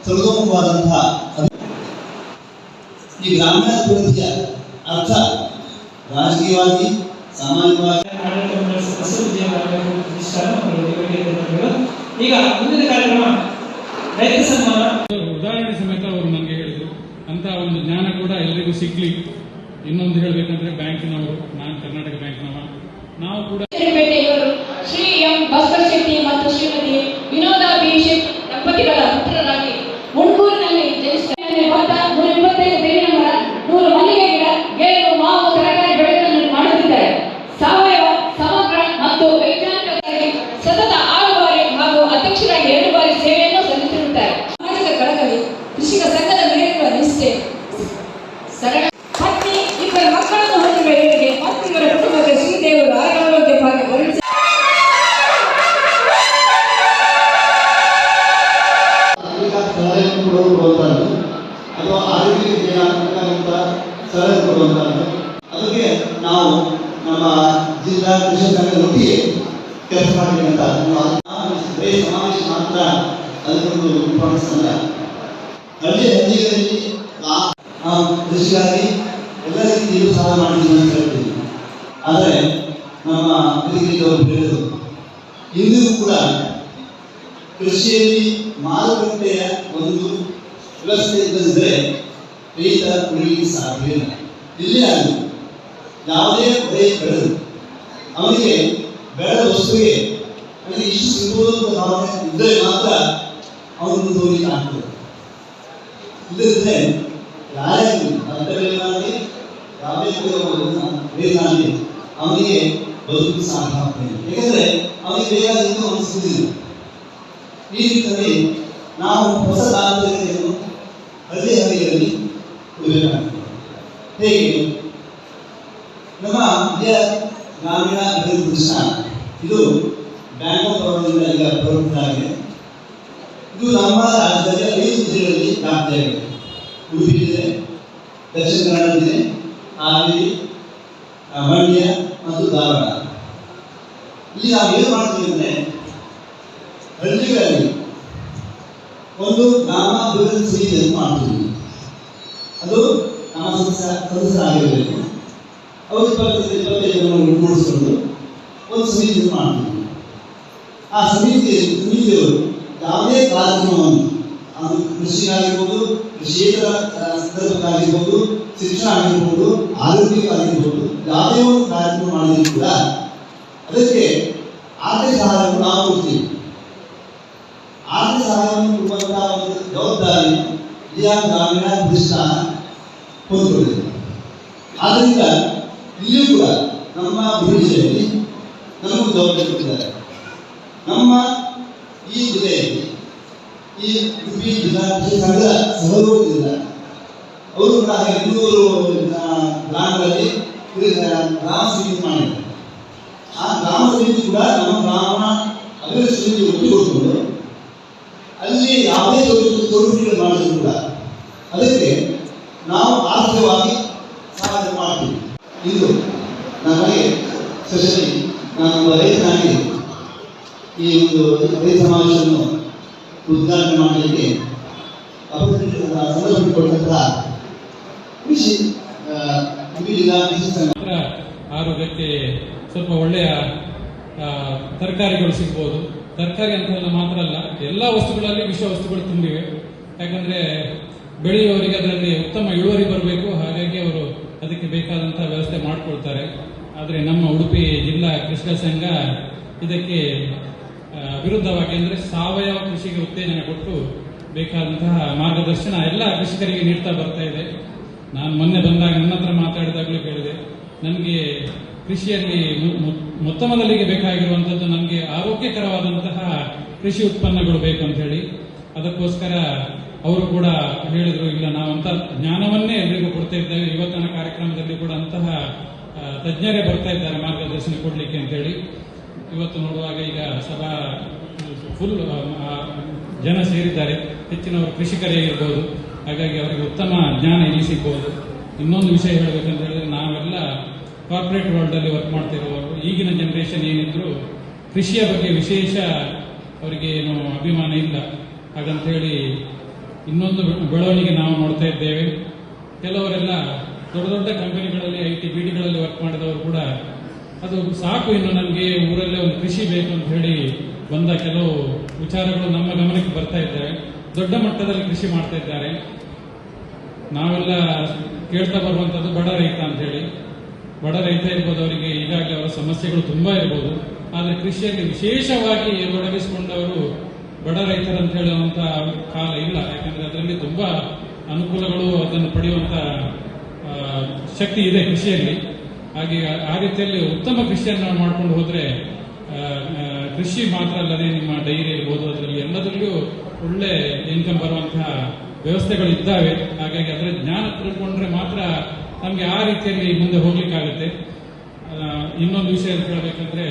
ಸರ್ವತೋಮುಖವಾದಂತಹ ಈ ಗ್ರಾಮೀಣಾಭಿವೃದ್ಧಿಯ ಅರ್ಥ ರಾಜಕೀಯವಾಗಿ ಸಾಮಾಜಿಕವಾಗಿ ಈಗ ಮುಂದಿನ ಕಾರ್ಯಕ್ರಮ ರೈತ ಸನ್ಮಾನ. ಉದಾಹರಣೆ ಸಮೇತ ಅವರು ನನಗೆ ಹೇಳಿದ್ರು ಅಂತ ಒಂದು ಜ್ಞಾನ ಕೂಡ ಎಲ್ಲರಿಗೂ ಸಿಗ್ಲಿ. ಇನ್ನೊಂದು ಹೇಳಬೇಕಂದ್ರೆ ಬ್ಯಾಂಕಿನವರು, ನಾನು ಕರ್ನಾಟಕ ಬ್ಯಾಂಕ್ನವ, ನಾವು ಕೂಡ ಶ್ರೀ ಎಂ ಭಾಸ್ಕರ್ ಶೆಟ್ಟಿ ಮತ್ತು ಶ್ರೀಮತಿ ವಿನೋದ ಬಿ ಶೆಟ್ಟಿ ದಂಪತಿಗಳ ಪುತ್ರರಾಗಿ ಮುಣಕೂರಿನಲ್ಲಿ ಜನಿಸಿದ್ದಾರೆ. 125 ಬೇವಿನ ಮರ, 100 ಮಲ್ಲಿಗೆ ಗಿಡ, ಗೇರು, ಮಾವು, ತರಕಾರಿ ಬೆಳೆಗಳನ್ನು ಮಾಡುತ್ತಿದ್ದಾರೆ. ಸಾವಯವ, ಸಮಗ್ರ ಮತ್ತು ವೈಜ್ಞಾನಿಕವಾಗಿ ಸತತ 6 ಬಾರಿ ಹಾಗೂ ಅಧ್ಯಕ್ಷರಾಗಿ 2 ಬಾರಿ ಸೇವೆಯನ್ನು ಸಲ್ಲಿಸಿರುತ್ತಾರೆ. ಸಮಾಜದ ಕಳಕಳಿ, ಕೃಷಿಕ ಸಂಘದ ಮೇಲಿರುವ ನಿಷ್ಠೆ, ಸರಳ ಪತ್ನಿ, 2 ಮಕ್ಕಳನ್ನು ಹೊಂದಿರುವ ಇವರಿಗೆ ಮತ್ತು ಇವರ ಕುಟುಂಬಕ್ಕೆ ಶ್ರೀದೇವರು ಆರೋಗ್ಯ ಭಾಗ್ಯ ಹೊರಡಿಸಿ ಅಥವಾ ಆರೋಗ್ಯಕ್ಕೆ ಸಲಹೆ ಕೊಡುವಂಥದ್ದು. ಅದಕ್ಕೆ ನಾವು ನಮ್ಮ ಜಿಲ್ಲಾ ಕೃಷಿ ಸಂಘದೊಟ್ಟಿಗೆ ಕೆಲಸ ಮಾಡಲಿ ಅಂತ ಬರೀ ಸಮಾವೇಶ ಮಾತ್ರ ಅದಕ್ಕೊಂದು ಇಂಪಾರ್ಟೆನ್ಸ್ ಅಲ್ಲ. ಹಳ್ಳಿಗಳಲ್ಲಿ ಕೃಷಿಗಾಗಿ ಎಲ್ಲ ರೀತಿಯಲ್ಲೂ ಸಹ ಮಾಡಿದ್ದೀವಿ ಅಂತ ಹೇಳ್ತೀವಿ. ಆದರೆ ನಮ್ಮ ಹಿರಿಯರು ಹೇಳಿದರು, ಇಂದಿಗೂ ಕೂಡ ಕೃಷಿಯಲ್ಲಿ ಮಾರುಕಟ್ಟೆಯ ಒಂದು ವ್ಯವಸ್ಥೆ ಇಲ್ಲದಿದ್ದರೆ ರೈತ ಉಳಿಯಲಿಕ್ಕೆ ಸಾಧ್ಯವಿಲ್ಲ. ಇಲ್ಲಿ ಆಗಲಿ ಯಾವುದೇ ಬೆಳೆ ಬೆಳೆದು ಅವನಿಗೆ ಬೆಳೆದ ವಸ್ತುವಿಗೆ ನನಗೆ ಇಷ್ಟು ಸಿಗುವುದು ಭಾವನೆ ಇದ್ದರೆ ಮಾತ್ರ ಅವನು ಮುಂದುವರಿಲಿಕ್ಕೆ ಆಗ್ತದೆ. ಇಲ್ಲದಿದ್ದರೆ ಯಾರೇ ಅರ್ಥ ಬೆಳೆಗಾಗಲಿ ಯಾವುದೇ ಬೆಳೆಗಾಗಲಿ ಅವನಿಗೆ ಬದುಕು ಸಾಧ್ಯ ಆಗ್ತದೆ. ಯಾಕೆಂದರೆ ಅವನಿಗೆ ಬೇಕಾದದ್ದು ಅವನು ಸಿಗುವುದಿಲ್ಲ. ಈ ನಿಟ್ಟಿನಲ್ಲಿ ನಾವು ಹೊಸ ತಾಂತ್ರಿಕತೆಯನ್ನು ಹಳ್ಳಿ ಹಳ್ಳಿಗಳಲ್ಲಿ ಕೊಡಬೇಕಾಗ್ತದೆ. ಹೇಗೆ ನಮ್ಮ ಗ್ರಾಮೀಣ ಅಭಿವೃದ್ಧಿ ಪ್ರತಿಷ್ಠಾನ ಇದು ಬ್ಯಾಂಕ್ ಆಫ್ ಬರೋಡದಿಂದ ಈಗ ಪ್ರವೃತ್ತವಾಗಿದೆ. ಇದು ನಮ್ಮ ರಾಜ್ಯದಲ್ಲಿ 5 ಜಿಲ್ಲೆಗಳಲ್ಲಿ ವ್ಯಾಪ್ತಿಯಾಗಿದೆ. ಉಡುಪಿ ಜಿಲ್ಲೆ, ದಕ್ಷಿಣ ಕನ್ನಡ ಜಿಲ್ಲೆ, ಹಾವೇರಿ, ಮಂಡ್ಯ ಮತ್ತು ಧಾರವಾಡ. ಇಲ್ಲಿ ನಾವು ಏನು ಮಾಡ್ತೀವಿ ಅಂದರೆ ಹಳ್ಳಿಗಳಲ್ಲಿ ಒಂದು ಗ್ರಾಮಾಭಿವೃದ್ಧಿ ಸಮಿತಿಯನ್ನು ಮಾಡ್ತೀವಿ. ಅದು ನಮ್ಮ ಸದಸ್ಯರಾಗಿರಬೇಕು. ಅವರು 25 ಜನರನ್ನು ಕೂಡಿಸಿಕೊಂಡು ಒಂದು ಸಮಿತಿಯನ್ನು ಮಾಡ್ತೀವಿ. ಆ ಸಮಿತಿಯವರು ಯಾವುದೇ ಕಾರ್ಯಕ್ರಮವನ್ನು, ಅದು ಕೃಷಿ ಆಗಿರ್ಬೋದು, ಕೃಷಿಯೇತರ ಸಂದರ್ಭಕ್ಕಾಗಿರ್ಬೋದು, ಶಿಕ್ಷಣ ಆಗಿರ್ಬೋದು, ಆರೋಗ್ಯಕ್ಕಾಗಿರ್ಬೋದು, ಯಾವುದೇ ಒಂದು ಕಾರ್ಯಕ್ರಮ ಮಾಡಿದರೂ ಕೂಡ ಅದಕ್ಕೆ ಆರ್ಥಿಕ ಸಹಾಯವನ್ನು ನಾವು ಕೊಡ್ತೀವಿ. ಆರ್ಥಿಕ ಸಹಾಯವನ್ನು ಕೊಡುವಂತಹ ಒಂದು ಜವಾಬ್ದಾರಿ ಜಿಲ್ಲಾ ಗ್ರಾಮೀಣ ಪ್ರತಿಷ್ಠಾನ ಹೊಂದಿಕೊಂಡಿದೆ. ಆದ್ದರಿಂದ ಇಲ್ಲಿಯೂ ಕೂಡ ನಮ್ಮ ಉಡುಪಿ ಜಿಲ್ಲೆಯಲ್ಲಿ ನಮಗೂ ಜವಾಬ್ದಾರಿ ಕೊಟ್ಟಿದ್ದಾರೆ. ನಮ್ಮ ಈ ಜಿಲ್ಲೆಯಲ್ಲಿ ಈ ಉಡುಪಿ ಜಿಲ್ಲಾ ಕೃಷಿ ಸಂಘದ ಸಹಯೋಗದಿಂದ ಅವರು ಕೂಡ 200 ಗ್ರಾಮಗಳಲ್ಲಿ ಗ್ರಾಮ ಸಮಿತಿ ಮಾಡಿದ್ದಾರೆ. ಆ ಗ್ರಾಮ ಸಮಿತಿ ಕೂಡ ನಮ್ಮ ಗ್ರಾಮ ಅಭಿವೃದ್ಧಿ ಸಮಿತಿ ಒಟ್ಟುಕೊಡ್ಕೊಂಡು ಅಲ್ಲಿ ಯಾವುದೇ ಚಟುವಟಿಕೆ ಮಾಡಿದ್ರು ಕೂಡ ಅದಕ್ಕೆ ನಾವು ಆರ್ಥಿಕವಾಗಿ ಸಹಾಯ ಮಾಡ್ತೀವಿ. ಇದು ನಮಗೆ ಸ್ಪೆಷಲಿ ನಾನು ರೈತನಾಗಿ ಈ ಒಂದು ರೈತ ಸಮಾವೇಶವನ್ನು ಉದ್ಘಾಟನೆ ಮಾಡಲಿಕ್ಕೆ ಸಂದರ್ಭ ಕೊಟ್ಟಂತಹ ಕೃಷಿ ಜಿಲ್ಲಾ ಕೃಷಿ ಸಂಘ ಆರೋಗ್ಯಕ್ಕೆ ಸ್ವಲ್ಪ ಒಳ್ಳೆಯ ತರಕಾರಿಗಳು ಸಿಗ್ಬೋದು. ತರಕಾರಿ ಅಂತ ಮಾತ್ರ ಅಲ್ಲ, ಎಲ್ಲ ವಸ್ತುಗಳಲ್ಲಿ ವಿಷ ವಸ್ತುಗಳು ತುಂಬಿವೆ. ಯಾಕಂದರೆ ಬೆಳೆಯುವವರಿಗೆ ಅದರಲ್ಲಿ ಉತ್ತಮ ಇಳುವರಿ ಬರಬೇಕು, ಹಾಗಾಗಿ ಅವರು ಅದಕ್ಕೆ ಬೇಕಾದಂತಹ ವ್ಯವಸ್ಥೆ ಮಾಡಿಕೊಳ್ತಾರೆ. ಆದರೆ ನಮ್ಮ ಉಡುಪಿ ಜಿಲ್ಲಾ ಕೃಷಿಕ ಸಂಘ ಇದಕ್ಕೆ ವಿರುದ್ಧವಾಗಿ, ಅಂದರೆ ಸಾವಯವ ಕೃಷಿಗೆ ಉತ್ತೇಜನ ಕೊಟ್ಟು ಬೇಕಾದಂತಹ ಮಾರ್ಗದರ್ಶನ ಎಲ್ಲ ಕೃಷಿಕರಿಗೆ ನೀಡ್ತಾ ಬರ್ತಾ ಇದೆ. ನಾನು ಮೊನ್ನೆ ಬಂದಾಗ ನನ್ನ ಹತ್ರ ಮಾತಾಡಿದಾಗಲೂ ಹೇಳಿದೆ, ನನಗೆ ಕೃಷಿಯಲ್ಲಿ ಮೊತ್ತ ಮೊದಲಿಗೆ ಬೇಕಾಗಿರುವಂಥದ್ದು ನನಗೆ ಆರೋಗ್ಯಕರವಾದಂತಹ ಕೃಷಿ ಉತ್ಪನ್ನಗಳು ಬೇಕು ಅಂತ ಹೇಳಿ. ಅದಕ್ಕೋಸ್ಕರ ಅವರು ಕೂಡ ಹೇಳಿದ್ರು, ಇಲ್ಲ ನಾವಂತ ಜ್ಞಾನವನ್ನೇ ಎಲ್ರಿಗೂ ಕೊಡ್ತಾ ಇದ್ದೇವೆ. ಇವತ್ತಿನ ಕಾರ್ಯಕ್ರಮದಲ್ಲಿ ಕೂಡ ಅಂತಹ ತಜ್ಞರೇ ಬರ್ತಾ ಇದ್ದಾರೆ ಮಾರ್ಗದರ್ಶನ ಕೊಡಲಿಕ್ಕೆ ಅಂತ ಹೇಳಿ. ಇವತ್ತು ನೋಡುವಾಗ ಈಗ ಸಭಾ ಫುಲ್ ಜನ ಸೇರಿದ್ದಾರೆ, ಹೆಚ್ಚಿನವರು ಕೃಷಿಕರೇ ಇರ್ಬೋದು. ಹಾಗಾಗಿ ಅವರಿಗೆ ಉತ್ತಮ ಜ್ಞಾನ ಇಲ್ಲಿ ಸಿಗ್ಬೋದು. ಇನ್ನೊಂದು ವಿಷಯ ಹೇಳಬೇಕಂತ ಹೇಳಿದ್ರೆ, ನಾವೆಲ್ಲ ಕಾರ್ಪೊರೇಟ್ ವರ್ಲ್ಡ್ ಅಲ್ಲಿ ವರ್ಕ್ ಮಾಡ್ತಿರುವವರು, ಈಗಿನ ಜನರೇಷನ್ ಏನಿದ್ರು ಕೃಷಿಯ ಬಗ್ಗೆ ವಿಶೇಷ ಅವರಿಗೆ ಏನು ಅಭಿಮಾನ ಇಲ್ಲ. ಹಾಗಂತ ಹೇಳಿ ಇನ್ನೊಂದು ಬೆಳವಣಿಗೆ ನಾವು ನೋಡ್ತಾ ಇದ್ದೇವೆ. ಕೆಲವರೆಲ್ಲ ದೊಡ್ಡ ದೊಡ್ಡ ಕಂಪನಿಗಳಲ್ಲಿ IT BDಗಳಲ್ಲಿ ವರ್ಕ್ ಮಾಡಿದವರು ಕೂಡ ಅದು ಸಾಕು, ಇನ್ನು ನನಗೆ ಊರಲ್ಲೇ ಒಂದು ಕೃಷಿ ಬೇಕು ಅಂತ ಹೇಳಿ ಬಂದ ಕೆಲವು ವಿಚಾರಗಳು ನಮ್ಮ ಗಮನಕ್ಕೆ ಬರ್ತಾ ಇದ್ದಾವೆ. ದೊಡ್ಡ ಮಟ್ಟದಲ್ಲಿ ಕೃಷಿ ಮಾಡ್ತಾ ಇದ್ದಾರೆ. ನಾವೆಲ್ಲ ಕೇಳ್ತಾ ಬರುವಂಥದ್ದು ಬಡ ರೈತ ಅಂತ ಹೇಳಿ. ಬಡ ರೈತ ಇರ್ಬೋದು, ಅವರಿಗೆ ಈಗಾಗಲೇ ಅವರ ಸಮಸ್ಯೆಗಳು ತುಂಬಾ ಇರ್ಬೋದು. ಆದರೆ ಕೃಷಿಯಲ್ಲಿ ವಿಶೇಷವಾಗಿ ತೊಡಗಿಸಿಕೊಂಡವರು ಬಡ ರೈತರಂತ ಹೇಳುವಂತ ಕಾಲ ಇಲ್ಲ. ಯಾಕಂದ್ರೆ ಅದರಲ್ಲಿ ತುಂಬಾ ಅನುಕೂಲಗಳು, ಅದನ್ನು ಪಡೆಯುವಂತ ಶಕ್ತಿ ಇದೆ ಕೃಷಿಯಲ್ಲಿ. ಹಾಗೆ ಆ ರೀತಿಯಲ್ಲಿ ಉತ್ತಮ ಕೃಷಿಯನ್ನು ಮಾಡ್ಕೊಂಡು ಹೋದ್ರೆ ಕೃಷಿ ಮಾತ್ರ ಅಲ್ಲದೆ ನಿಮ್ಮ ಡೈರಿ ಇರ್ಬೋದು, ಅದರಲ್ಲಿ ಎಲ್ಲದರಲ್ಲೂ ಒಳ್ಳೆ ಇನ್ಕಮ್ ಬರುವಂತಹ ವ್ಯವಸ್ಥೆಗಳು ಇದ್ದಾವೆ. ಹಾಗಾಗಿ ಅದರ ಜ್ಞಾನ ತಿಳ್ಕೊಂಡ್ರೆ ಮಾತ್ರ ನಮಗೆ ಆ ರೀತಿಯಲ್ಲಿ ಮುಂದೆ ಹೋಗ್ಲಿಕ್ಕಾಗುತ್ತೆ. ಇನ್ನೊಂದು ವಿಷಯ ಅಂತ ಹೇಳಬೇಕಂದ್ರೆ